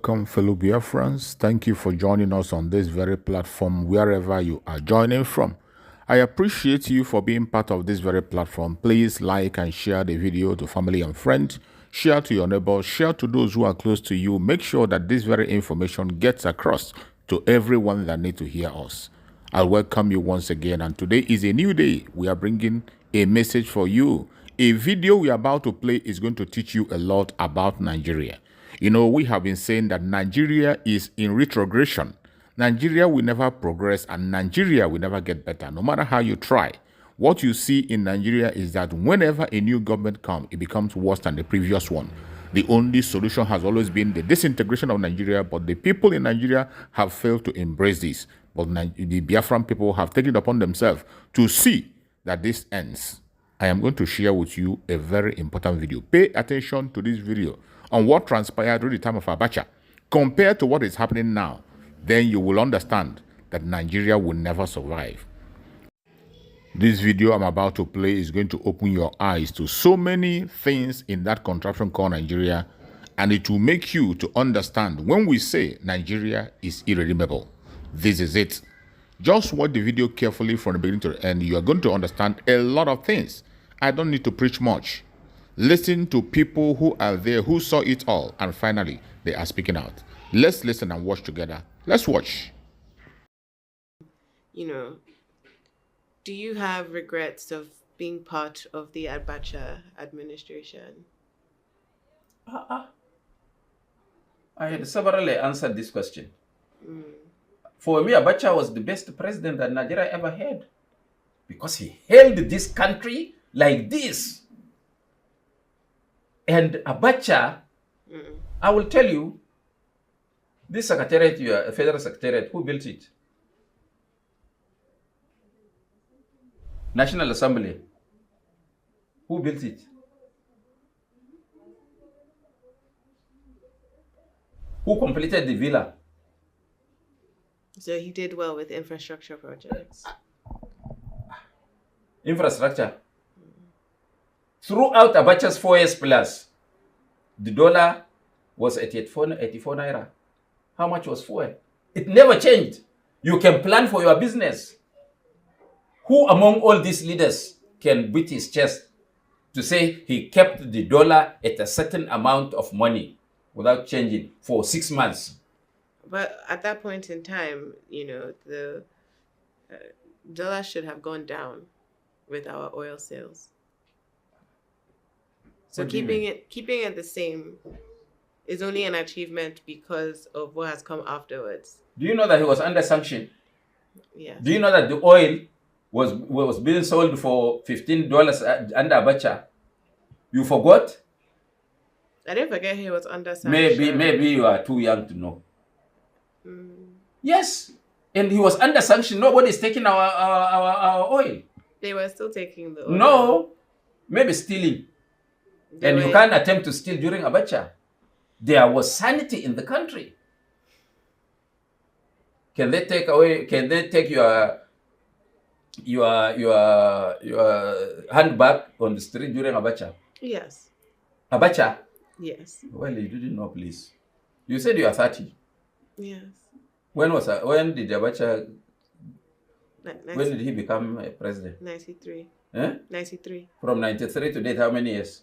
Welcome, fellow Biafrans. Thank you for joining us on this very platform, wherever you are joining from. I appreciate you for being part of this very platform. Please like and share the video to family and friends. Share to your neighbors. Share to those who are close to you. Make sure that this very information gets across to everyone that needs to hear us. I welcome you once again, and today is a new day. We are bringing a message for you. A video we are about to play is going to teach you a lot about Nigeria. You know, we have been saying that Nigeria is in retrogression. Nigeria will never progress, and Nigeria will never get better, no matter how you try. What you see in Nigeria is that whenever a new government comes, it becomes worse than the previous one. The only solution has always been the disintegration of Nigeria, but the people in Nigeria have failed to embrace this. But the Biafran people have taken it upon themselves to see that this ends. I am going to share with you a very important video. Pay attention to this video on what transpired during the time of Abacha compared to what is happening now. Then you will understand that Nigeria will never survive. This video I'm about to play is going to open your eyes to so many things in that contraption called Nigeria, and it will make you to understand when we say Nigeria is irredeemable. This is it. Just watch the video carefully from the beginning to the end. You are going to understand a lot of things. I don't need to preach much. Listen to people who are there, who saw it all, and finally, they are speaking out. Let's listen and watch together. Let's watch. You know, do you have regrets of being part of the Abacha administration? I had severally answered this question. For me, Abacha was the best president that Nigeria ever had, because he held this country like this. And Abacha, I will tell you, this secretariat, your federal secretariat, who built it? National Assembly. Who built it? Who completed the villa? So he did well with infrastructure projects. Infrastructure. Throughout Abacha's 4 years plus, the dollar was at 84 naira. How much was fuel? It never changed. You can plan for your business. Who among all these leaders can beat his chest to say he kept the dollar at a certain amount of money without changing for 6 months? But at that point in time, you know, the dollar should have gone down with our oil sales. So keeping it the same is only an achievement because of what has come afterwards. Do you know that he was under sanction? Yeah. Do you know that the oil was being sold for $15 under Abacha? You forgot? I didn't forget he was under sanction. Maybe you are too young to know. Yes, and he was under sanction. Nobody's taking our oil. They were still taking the oil. No, maybe stealing. You can't attempt to steal during Abacha. There was sanity in the country. Can they take away? Can they take your handbag on the street during Abacha? Yes. Abacha? Yes. Well, you didn't know, please. You said you are 30. Yes. When did Abacha? When did he become a president? 93. Eh? 93. From 93 to date, how many years?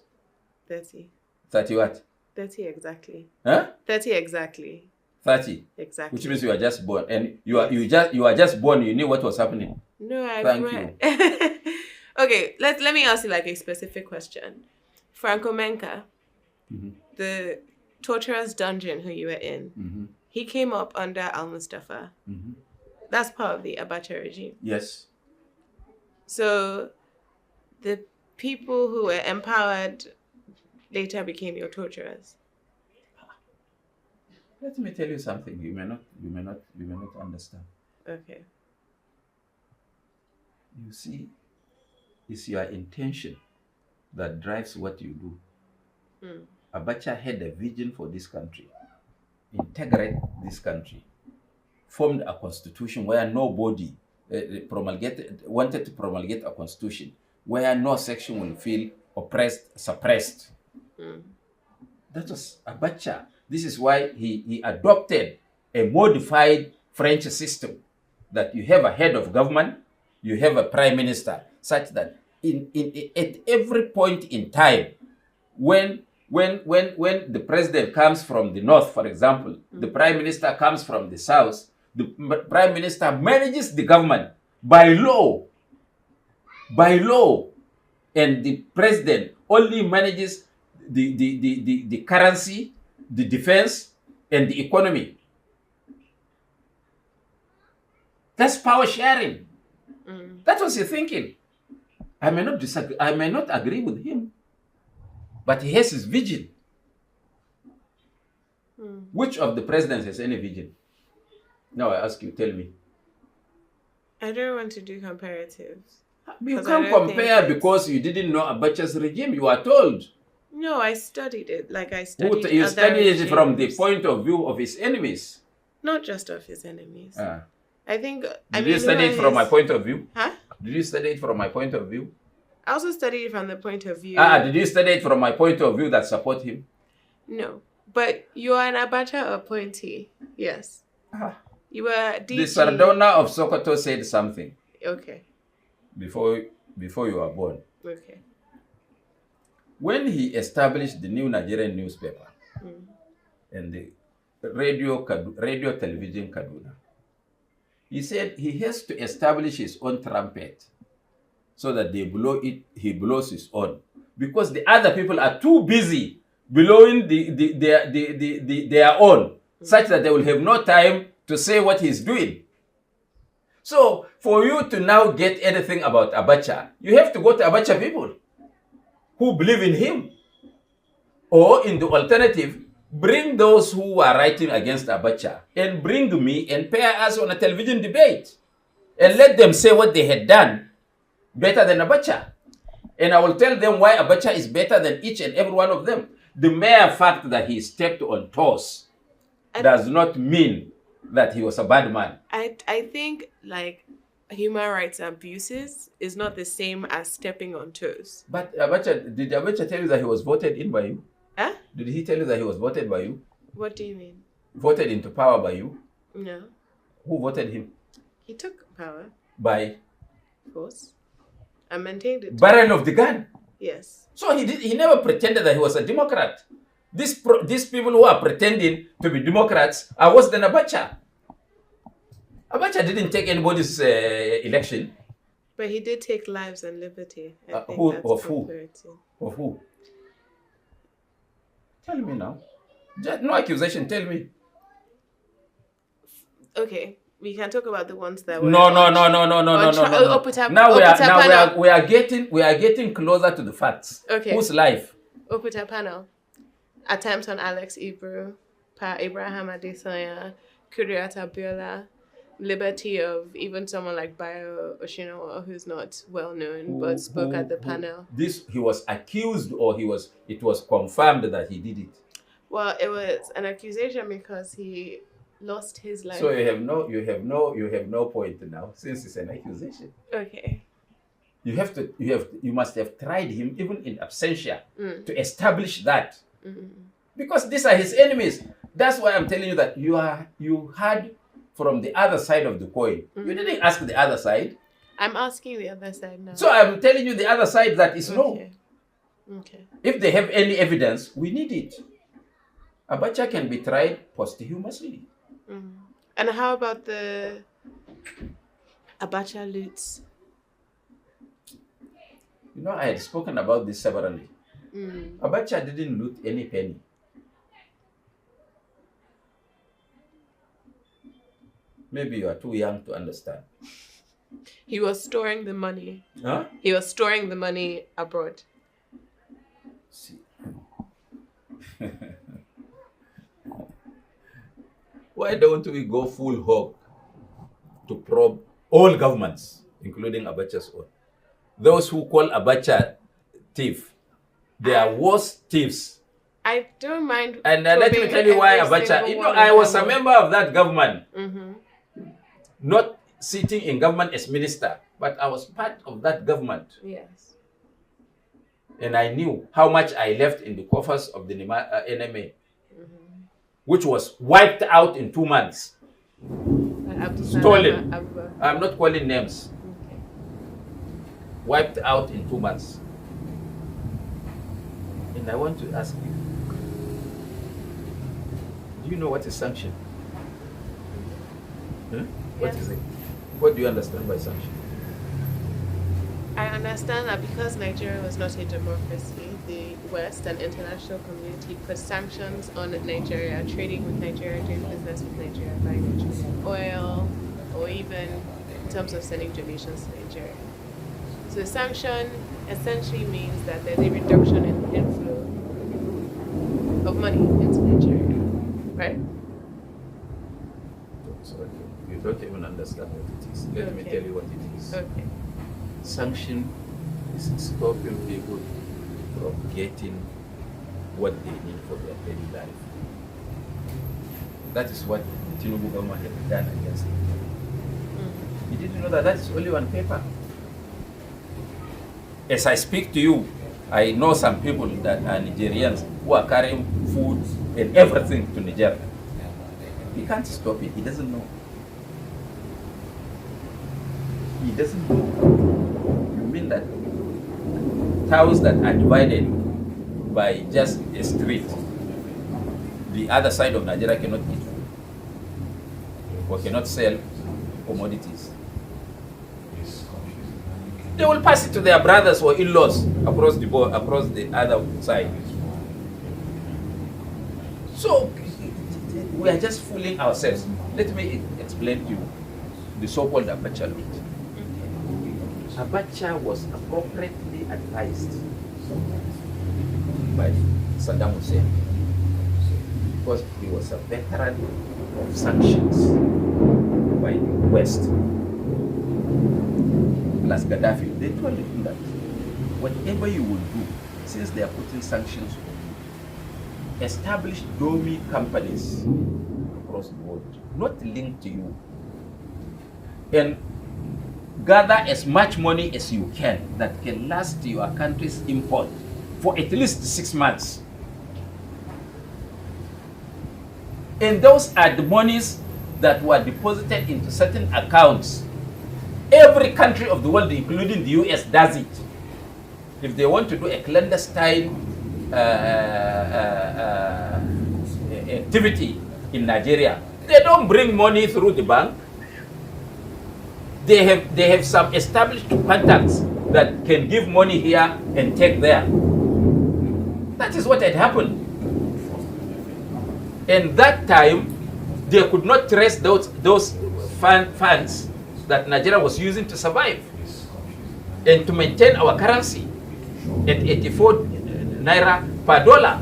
30. 30 what? 30 exactly. Huh? 30 exactly. 30. Exactly. Which means you are just born, and you are just born. You knew what was happening. No, Thank you. Okay, let me ask you like a specific question. Franco Menka, the torturer's dungeon who you were in, he came up under Al Mustafa. That's part of the Abacha regime. Yes. So the people who were empowered later became your torturers. Let me tell you something. You may not understand. Okay. You see, it's your intention that drives what you do. Abacha had a vision for this country, integrate this country, formed a constitution where nobody wanted to promulgate a constitution where no section will feel oppressed, suppressed. That was Abacha. This is why he adopted a modified French system, that you have a head of government, you have a prime minister, such that at every point in time, when the president comes from the north, for example, the prime minister comes from the south, the prime minister manages the government by law, and the president only manages the currency, the defense, and the economy. That's power sharing. That was his thinking. I may not disagree, I may not agree with him, but he has his vision. Which of the presidents has any vision? Now I ask you, tell me. I don't want to do comparatives. You can't compare because you didn't know Abacha's regime. You are told. No, I studied it. Like I studied. You other studied it regimes. from the point of view of his enemies. Not just of his enemies. I think. Did you study it from my point of view? Huh? Did you study it from my point of view? I also studied it from the point of view. Did you study it from my point of view that support him? No, but you are an Abacha appointee. Yes. You were DG. The Sardona of Sokoto said something. Okay. Before you were born. Okay. When he established the new Nigerian newspaper and the radio television Kaduna, he said he has to establish his own trumpet so that they blow it, he blows his own. Because the other people are too busy blowing their own, such that they will have no time to say what he's doing. So, for you to now get anything about Abacha, you have to go to Abacha people who believe in him. Or, in the alternative, bring those who are writing against Abacha and bring me and pair us on a television debate. And let them say what they had done better than Abacha. And I will tell them why Abacha is better than each and every one of them. The mere fact that he stepped on toes does not mean that he was a bad man. I think, like, human rights abuses is not the same as stepping on toes. But did Abacha tell you that he was voted in by you? Huh? Did he tell you that he was voted by you? What do you mean? Voted into power by you? No. Who voted him? He took power. By? Force. And maintained it. Barrel of the gun? Yes. So he never pretended that he was a Democrat. These people who are pretending to be Democrats are worse than Abacha. Abacha didn't take anybody's election. But he did take lives and liberty. I think Who? that's Of who? comparative. Of who? Tell me now. No accusation, tell me. Okay, we can talk about the ones that were... No. Now we are getting closer to the facts. Okay. Whose life? Oputa panel. Attempts on Alex Ibru, Pa Abraham Adesanya, Kuriat Abiola, liberty of even someone like Bayo Oshinowo, who's not well known but spoke at the panel. He was accused, or it was confirmed that he did it. Well, it was an accusation because he lost his life. So you have no point now, since it's an accusation. Okay. You must have tried him even in absentia to establish that. Because these are his enemies. That's why I'm telling you that you had from the other side of the coin. You didn't ask the other side. I'm asking the other side now. So I'm telling you the other side that is no. Okay. If they have any evidence, we need it. Abacha can be tried posthumously. And how about the Abacha loots? You know, I had spoken about this severally. Abacha didn't loot any penny. Maybe you are too young to understand. He was storing the money. Huh? He was storing the money abroad. See. Why don't we go full hog to probe all governments, including Abacha's own? Those who call Abacha thief, they are worse thieves. I don't mind. And let me tell you why Abacha. You know, I was a member of that government. Not sitting in government as minister, but I was part of that government. Yes. And I knew how much I left in the coffers of the NMA. which was wiped out in 2 months. Stolen. I'm not calling names. Okay. Wiped out in 2 months. And I want to ask you, do you know what is sanction? Huh? What Yes. is it? What do you understand by sanction? I understand that because Nigeria was not a democracy, the West and international community put sanctions on Nigeria, trading with Nigeria, doing business with Nigeria, buying Nigerian oil, or even in terms of sending donations to Nigeria. So sanction essentially means that there's a reduction in inflow of money into Nigeria, right? Sorry, you don't even understand what it is. Let me Okay. tell you what it is. Okay. Sanction is stopping people from getting what they need for their daily life. That is what the Tinubu government had done against it. You didn't know that that is only on paper. As I speak to you, I know some people that are Nigerians who are carrying food and everything to Nigeria. He can't stop it. He doesn't know. He doesn't know. You mean that towns that are divided by just a street, the other side of Nigeria cannot eat food or cannot sell commodities? They will pass it to their brothers or in-laws across the board, across the other side. So we are just fooling ourselves. Let me explain to you the so-called Abacha loot. Abacha was appropriately advised by Saddam Hussein because he was a veteran of sanctions by the West. Plus Gaddafi, they told him that whatever you will do, since they are putting sanctions on you, establish dummy companies across the world, not linked to you, and gather as much money as you can that can last your country's import for at least 6 months. And those are the monies that were deposited into certain accounts. Every country of the world, including the US, does it. If they want to do a clandestine activity in Nigeria, they don't bring money through the bank. They have some established contacts that can give money here and take there. That is what had happened. And that time, they could not trace those funds that Nigeria was using to survive and to maintain our currency at 84 naira per dollar.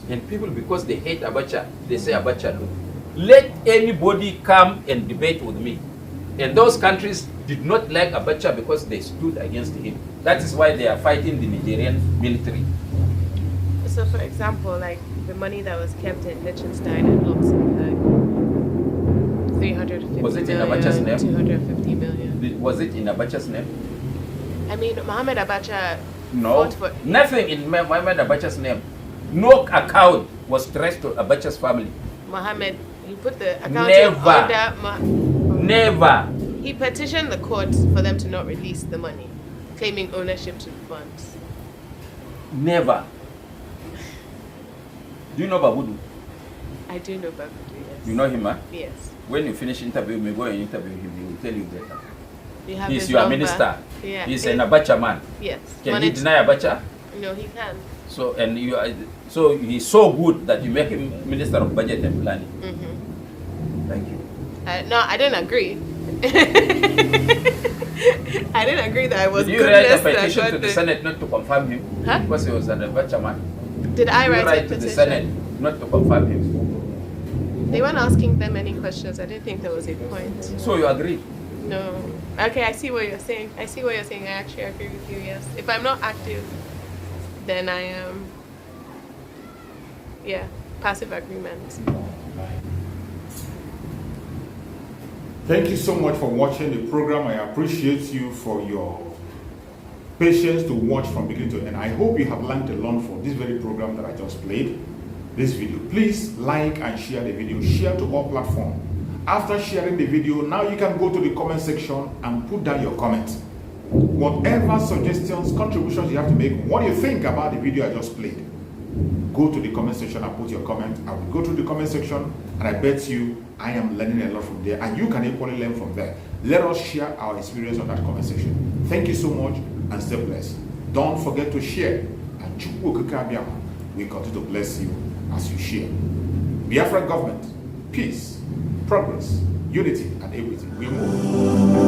And people, because they hate Abacha, they say Abacha loot. Let anybody come and debate with me. And those countries did not like Abacha because they stood against him. That is why they are fighting the Nigerian military. So, for example, like the money that was kept in Liechtenstein and Luxembourg, 350 Was it in million, Abacha's name? 250 million. Was it in Abacha's name? I mean, Mohammed Abacha No, fought for... nothing in Mohammed Abacha's name. No account was traced to Abacha's family. Mohammed, he put the account Never. under... Never. He petitioned the court for them to not release the money, claiming ownership to the funds. Never. Do you know Babudu? I do know Babudu, yes. You know him, huh? Yes. When you finish interview, you may go and interview him. He will tell you better. You have He's his your number. minister. Yeah. He's an Abacha man. Yes. Can he deny Abacha? No, he can. So and you are, so he's so good that you make him Minister of Budget and Planning. Mm-hmm. Thank you. No, I didn't agree. I didn't agree that I was Did you write a goodness petition that to got the Senate not to confirm him? Huh? Because he was an Abacha man. Did I Did you write a write to petition? the Senate not to confirm him? They weren't asking them any questions. I didn't think there was a point. So you agree? No. Okay, I see what you're saying. I actually agree with you, yes. If I'm not active, then I am, passive agreement. Thank you so much for watching the program. I appreciate you for your patience to watch from beginning to end. I hope you have learned a lot from this very program that I just played, this video. Please like and share the video. Share to all platforms. After sharing the video, now you can go to the comment section and put down your comments. Whatever suggestions, contributions you have to make, what do you think about the video I just played? Go to the comment section and put your comment. I will go to the comment section, and I bet you I am learning a lot from there, and you can equally learn from there. Let us share our experience on that comment section. Thank you so much, and stay blessed. Don't forget to share, and we continue to bless you as you share. Biafra government, peace, progress, unity, and equity. We move.